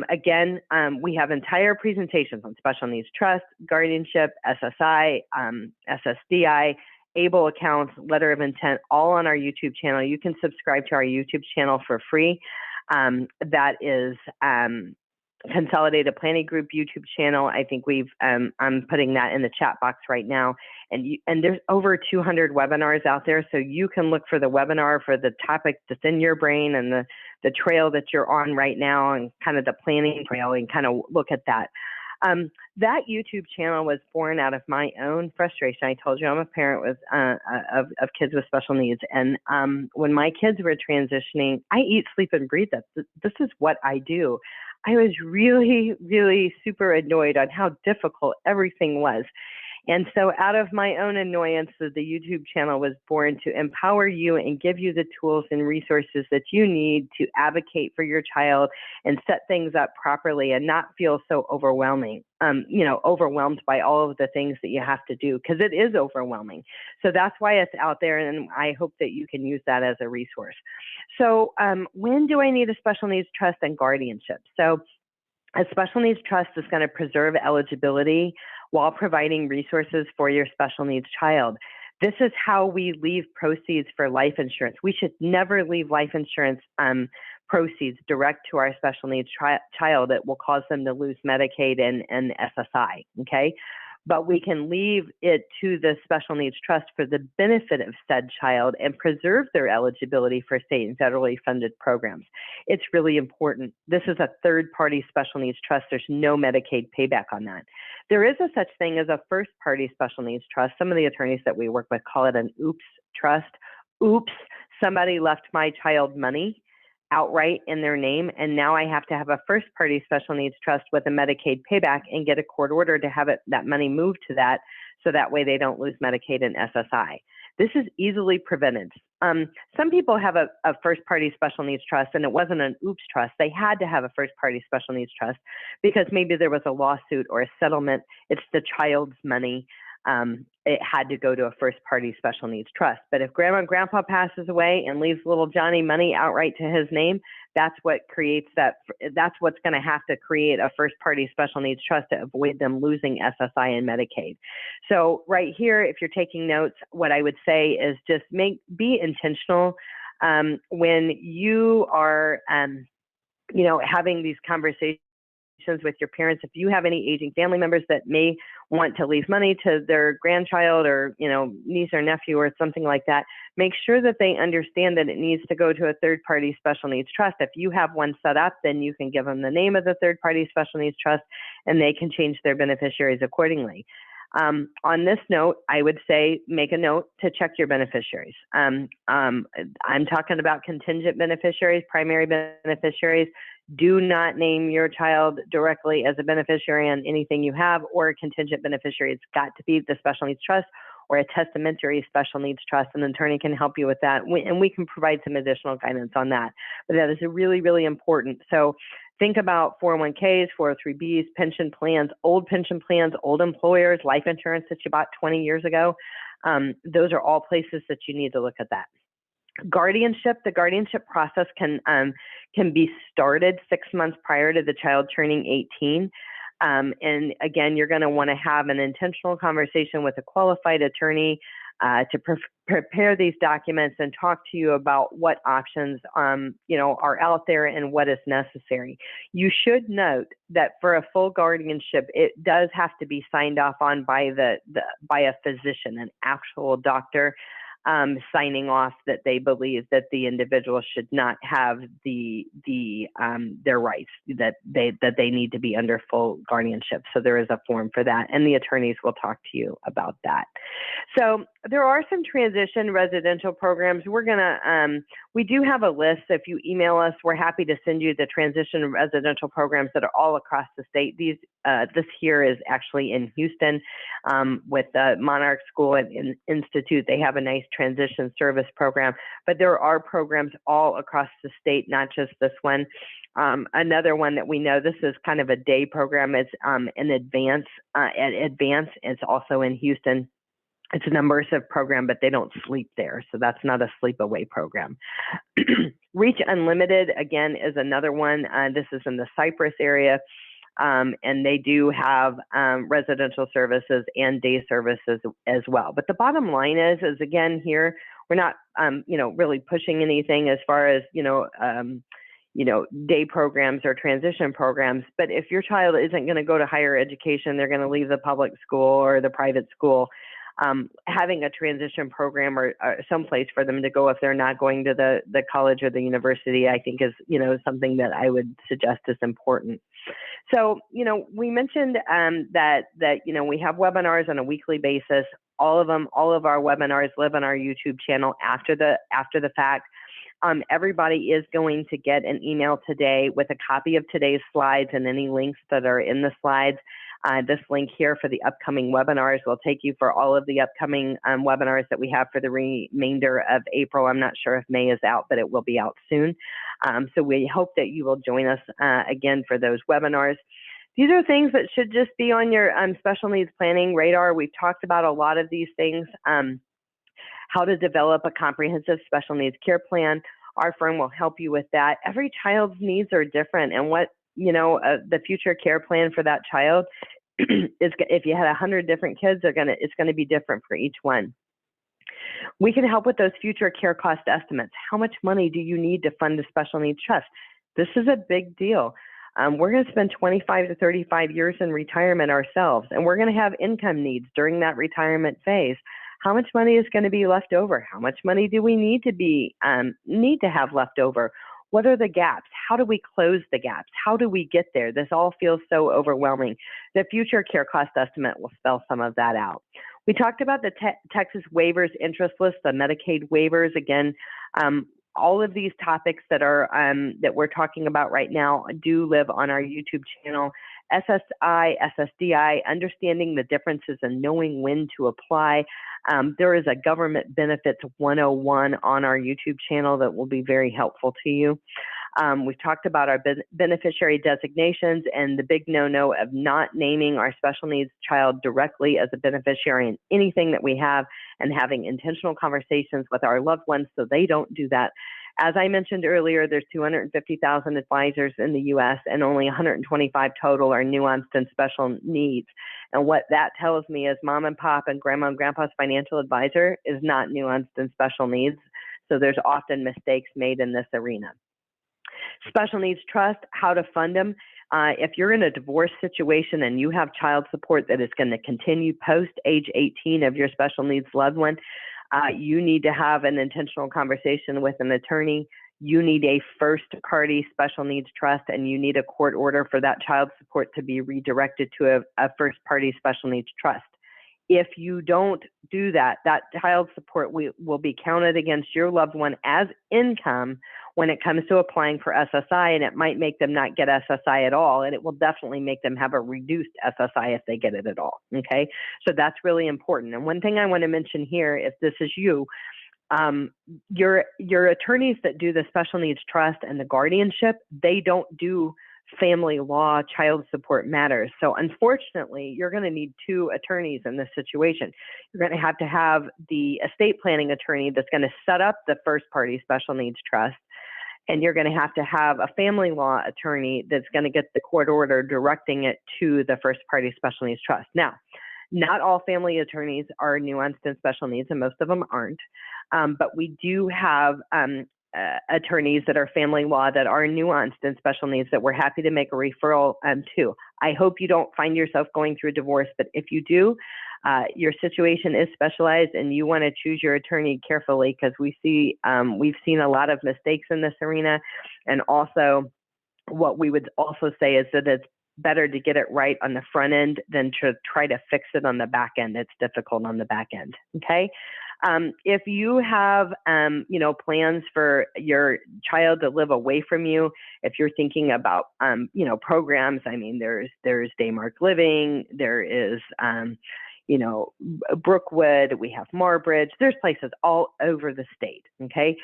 Again, we have entire presentations on special needs trust, guardianship, SSI, SSDI, ABLE accounts, letter of intent, all on our YouTube channel. You can subscribe to our YouTube channel for free. That is Consolidated Planning Group YouTube channel. I think I'm putting that in the chat box right now. And there's over 200 webinars out there. So you can look for the webinar for the topic that's in your brain and the trail that you're on right now, and kind of the planning trail, and kind of look at that. That YouTube channel was born out of my own frustration. I told you I'm a parent with of kids with special needs. And when my kids were transitioning, I eat, sleep, and breathe that. This is what I do. I was really, really super annoyed on how difficult everything was. And so out of my own annoyance, the YouTube channel was born to empower you and give you the tools and resources that you need to advocate for your child and set things up properly and not feel so overwhelming, overwhelmed by all of the things that you have to do, because it is overwhelming. So that's why it's out there, and I hope that you can use that as a resource. So when do I need a special needs trust and guardianship? So a special needs trust is going to preserve eligibility while providing resources for your special needs child. This is how we leave proceeds for life insurance. We should never leave life insurance proceeds direct to our special needs child. It will cause them to lose Medicaid and SSI, okay? But we can leave it to the special needs trust for the benefit of said child and preserve their eligibility for state and federally funded programs. It's really important. This is a third-party special needs trust. There's no Medicaid payback on that. There is a such thing as a first-party special needs trust. Some of the attorneys that we work with call it an oops trust. Oops, somebody left my child money outright in their name, and now I have to have a first party special needs trust with a Medicaid payback and get a court order to have that money moved to that, so that way they don't lose Medicaid and SSI. This is easily prevented. Some people have a first party special needs trust and it wasn't an oops trust. They had to have a first party special needs trust because maybe there was a lawsuit or a settlement. It's the child's money. It had to go to a first party special needs trust. But if grandma and grandpa passes away and leaves little Johnny money outright to his name, that's what creates that's what's going to have to create a first party special needs trust to avoid them losing SSI and Medicaid. So right here, if you're taking notes, what I would say is just be intentional when you are having these conversations with your parents. If you have any aging family members that may want to leave money to their grandchild or niece or nephew or something like that, make sure that they understand that it needs to go to a third party special needs trust. If you have one set up, then you can give them the name of the third party special needs trust and they can change their beneficiaries accordingly. On this note, I would say make a note to check your beneficiaries. I'm talking about contingent beneficiaries, primary beneficiaries. Do not name your child directly as a beneficiary on anything you have or a contingent beneficiary. It's got to be the special needs trust or a testamentary special needs trust. An attorney can help you with that. And we can provide some additional guidance on that. But that is really, really important. So think about 401ks, 403bs, pension plans, old employers, life insurance that you bought 20 years ago. Those are all places that you need to look at that. Guardianship, the guardianship process can be started 6 months prior to the child turning 18. And again, you're going to want to have an intentional conversation with a qualified attorney to prepare these documents and talk to you about what options are out there and what is necessary. You should note that for a full guardianship, it does have to be signed off on by by a physician, an actual doctor, signing off that they believe that the individual should not have their rights, that they need to be under full guardianship. So there is a form for that, and the attorneys will talk to you about that. So there are some transition residential programs. We do have a list. If you email us, we're happy to send you the transition residential programs that are all across the state. This here is actually in Houston with the Monarch School and Institute. They have a nice transition service program, but there are programs all across the state, not just this one. Another one that we know, this is kind of a day program. It's an Advance. It's also in Houston. It's an immersive program, but they don't sleep there. So that's not a sleep away program. Reach Unlimited, again, is another one. This is in the Cypress area. And they do have residential services and day services as well. But the bottom line is again, here, we're not, really pushing anything as far as, day programs or transition programs. But if your child isn't going to go to higher education, they're going to leave the public school or the private school, having a transition program or someplace for them to go if they're not going to the college or the university, I think is, something that I would suggest is important. So, we mentioned that we have webinars on a weekly basis. All of our webinars live on our YouTube channel after the fact. Everybody is going to get an email today with a copy of today's slides and any links that are in the slides. This link here for the upcoming webinars will take you for all of the upcoming webinars that we have for the remainder of April. I'm not sure if May is out, but it will be out soon. So we hope that you will join us again for those webinars. These are things that should just be on your special needs planning radar. We've talked about a lot of these things, how to develop a comprehensive special needs care plan. Our firm will help you with that. Every child's needs are different, and what the future care plan for that child is, if you had 100 different kids, it's going to be different for each one. We can help with those future care cost estimates. How much money do you need to fund a special needs trust? This is a big deal. We're going to spend 25 to 35 years in retirement ourselves, and we're going to have income needs during that retirement phase. How much money is going to be left over? How much money do we need to have left over? What are the gaps? How do we close the gaps? How do we get there? This all feels so overwhelming. The future care cost estimate will spell some of that out. We talked about the Texas waivers interest list, the Medicaid waivers. Again, all of these topics that we're talking about right now do live on our YouTube channel. SSI, SSDI, understanding the differences and knowing when to apply. There is a government benefits 101 on our YouTube channel that will be very helpful to you. We've talked about our beneficiary designations and the big no-no of not naming our special needs child directly as a beneficiary in anything that we have, and having intentional conversations with our loved ones so they don't do that. As I mentioned earlier, there's 250,000 advisors in the U.S. and only 125 total are nuanced and special needs. And what that tells me is mom and pop and grandma and grandpa's financial advisor is not nuanced and special needs. So there's often mistakes made in this arena. Special needs trust, how to fund them. If you're in a divorce situation and you have child support that is going to continue post age 18 of your special needs loved one, you need to have an intentional conversation with an attorney. You need a first party special needs trust, and you need a court order for that child support to be redirected to a first party special needs trust. If you don't do that, that child support will be counted against your loved one as income when it comes to applying for SSI, and it might make them not get SSI at all, and it will definitely make them have a reduced SSI if they get it at all, okay? So that's really important. And one thing I want to mention here, if this is you, your attorneys that do the special needs trust and the guardianship, they don't do family law child support matters. So unfortunately, you're going to need two attorneys in this situation. You're going to have the estate planning attorney that's going to set up the first party special needs trust, and you're going to have a family law attorney that's going to get the court order directing it to the first party special needs trust. Now, not all family attorneys are nuanced and special needs, and most of them aren't. But we do have attorneys that are family law that are nuanced and special needs that we're happy to make a referral to. I hope you don't find yourself going through a divorce, but if you do, your situation is specialized and you want to choose your attorney carefully, because we've seen a lot of mistakes in this arena. And also what we would also say is that it's better to get it right on the front end than to try to fix it on the back end. It's difficult on the back end. Okay. If you have, plans for your child to live away from you, if you're thinking about, programs, I mean, there's Daymark Living, there is, Brookwood, we have Marbridge, there's places all over the state, okay?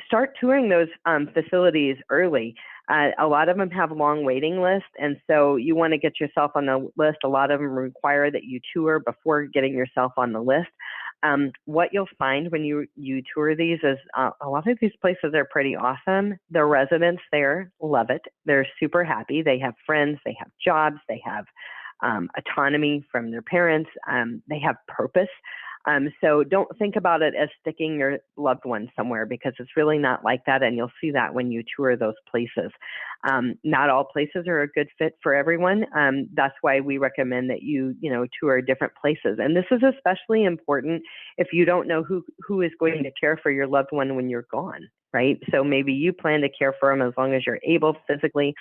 Start touring those facilities early. A lot of them have long waiting lists, and so you want to get yourself on the list. A lot of them require that you tour before getting yourself on the list. What you'll find when you tour these is a lot of these places are pretty awesome. The residents there love it. They're super happy. They have friends, they have jobs, they have autonomy from their parents, they have purpose. So don't think about it as sticking your loved one somewhere, because it's really not like that. And you'll see that when you tour those places. Not all places are a good fit for everyone. That's why we recommend that you tour different places. And this is especially important if you don't know who is going to care for your loved one when you're gone, right? So maybe you plan to care for them as long as you're able physically,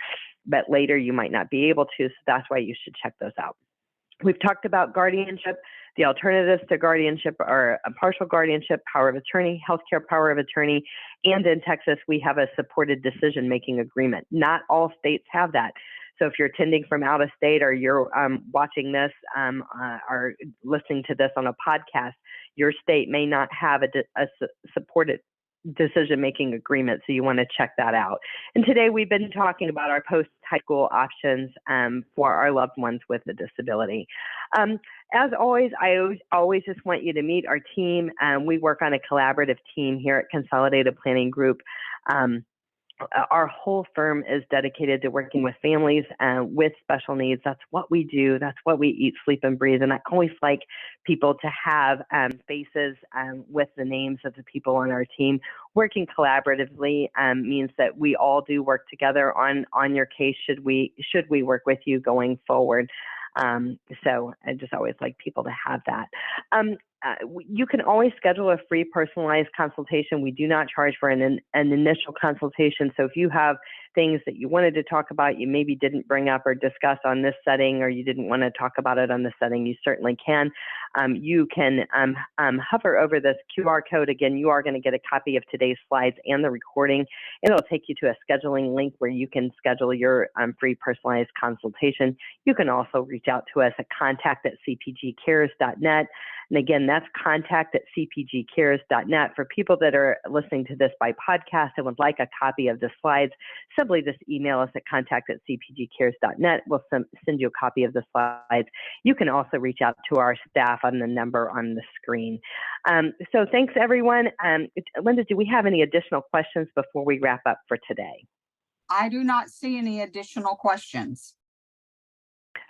but later you might not be able to. So that's why you should check those out. We've talked about guardianship. The alternatives to guardianship are a partial guardianship, power of attorney, healthcare power of attorney, and in Texas, we have a supported decision-making agreement. Not all states have that. So if you're attending from out of state or you're watching this or listening to this on a podcast, your state may not have a supported decision-making agreement, so you want to check that out. And today we've been talking about our post-high school options for our loved ones with a disability. As always, I always just want you to meet our team. We work on a collaborative team here at Consolidated Planning Group. Our whole firm is dedicated to working with families with special needs. That's what we do. That's what we eat, sleep, and breathe. And I always like people to have faces with the names of the people on our team. Working collaboratively means that we all do work together on your case should we work with you going forward. So I just always like people to have that. You can always schedule a free personalized consultation. We do not charge for an initial consultation. So if you have things that you wanted to talk about, you maybe didn't bring up or discuss on this setting, or you didn't want to talk about it on this setting, you certainly can. You can hover over this QR code. Again, you are going to get a copy of today's slides and the recording. It'll take you to a scheduling link where you can schedule your free personalized consultation. You can also reach out to us at contact@cpgcares.net. And again, that's contact@cpgcares.net. For people that are listening to this by podcast and would like a copy of the slides, simply just email us at contact@cpgcares.net. We'll send you a copy of the slides. You can also reach out to our staff on the number on the screen. So thanks, everyone. Linda, do we have any additional questions before we wrap up for today? I do not see any additional questions.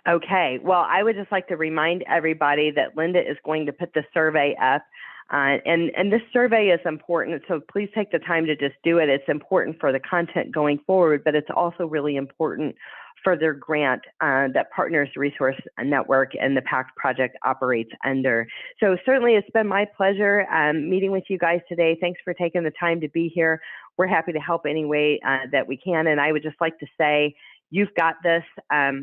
Okay, well, I would just like to remind everybody that Linda is going to put the survey up. And this survey is important, so please take the time to just do it. It's important for the content going forward, but it's also really important for their grant that Partners Resource Network and the PACT project operates under. So certainly it's been my pleasure meeting with you guys today. Thanks for taking the time to be here. We're happy to help any way that we can. And I would just like to say, you've got this.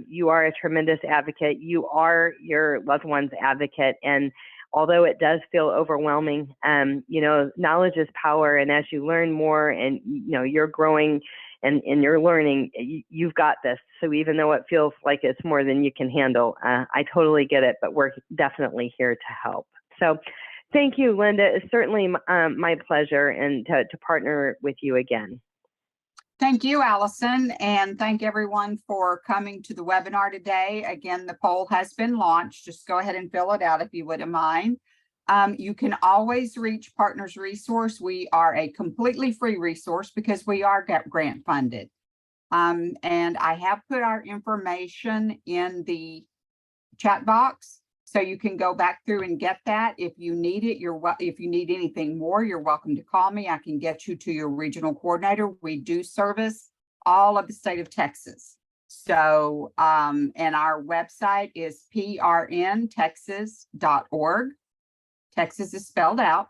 You are a tremendous advocate. You are your loved one's advocate. And although it does feel overwhelming, knowledge is power. And as you learn more and, you're growing and you're learning, you've got this. So even though it feels like it's more than you can handle, I totally get it, but we're definitely here to help. So thank you, Linda. It's certainly my pleasure and to partner with you again. Thank you, Allison, and thank everyone for coming to the webinar today. Again, the poll has been launched. Just go ahead and fill it out if you wouldn't mind. You can always reach Partners Resource. We are a completely free resource because we are grant funded. And I have put our information in the chat box, so you can go back through and get that. If you need it, if you need anything more, you're welcome to call me. I can get you to your regional coordinator. We do service all of the state of Texas. So, and our website is prntexas.org. Texas is spelled out.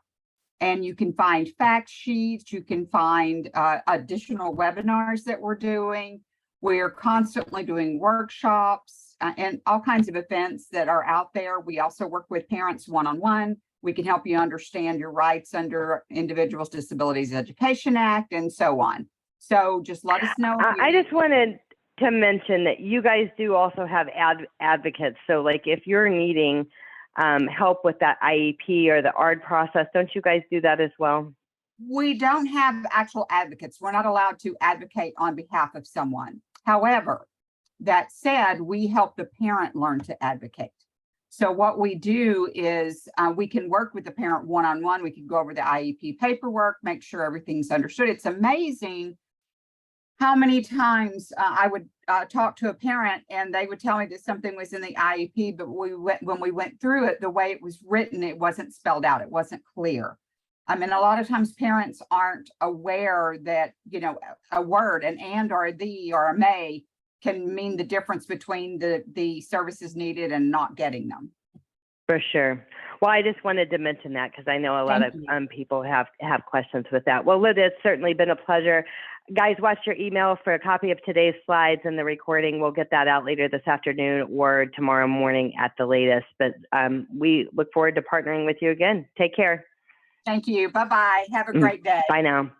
And you can find fact sheets. You can find additional webinars that we're doing. We're constantly doing workshops and all kinds of events that are out there. We also work with parents one-on-one. We can help you understand your rights under Individuals with Disabilities Education Act and so on. So just let us know. I just wanted to mention that you guys do also have advocates. So like if you're needing help with that IEP or the ARD process, don't you guys do that as well? We don't have actual advocates. We're not allowed to advocate on behalf of someone. However, that said, we help the parent learn to advocate. So what we do is we can work with the parent one-on-one. We can go over the IEP paperwork, make sure everything's understood. It's amazing how many times I would talk to a parent and they would tell me that something was in the IEP, but when we went through it, the way it was written, it wasn't spelled out. It wasn't clear. I mean, a lot of times parents aren't aware that, a word, an and or a the or a may, can mean the difference between the services needed and not getting them. For sure. Well, I just wanted to mention that because I know a lot of people have questions with that. Well, Linda, it's certainly been a pleasure. Guys, watch your email for a copy of today's slides and the recording. We'll get that out later this afternoon or tomorrow morning at the latest. But we look forward to partnering with you again. Take care. Thank you. Bye-bye. Have a great day. Bye now.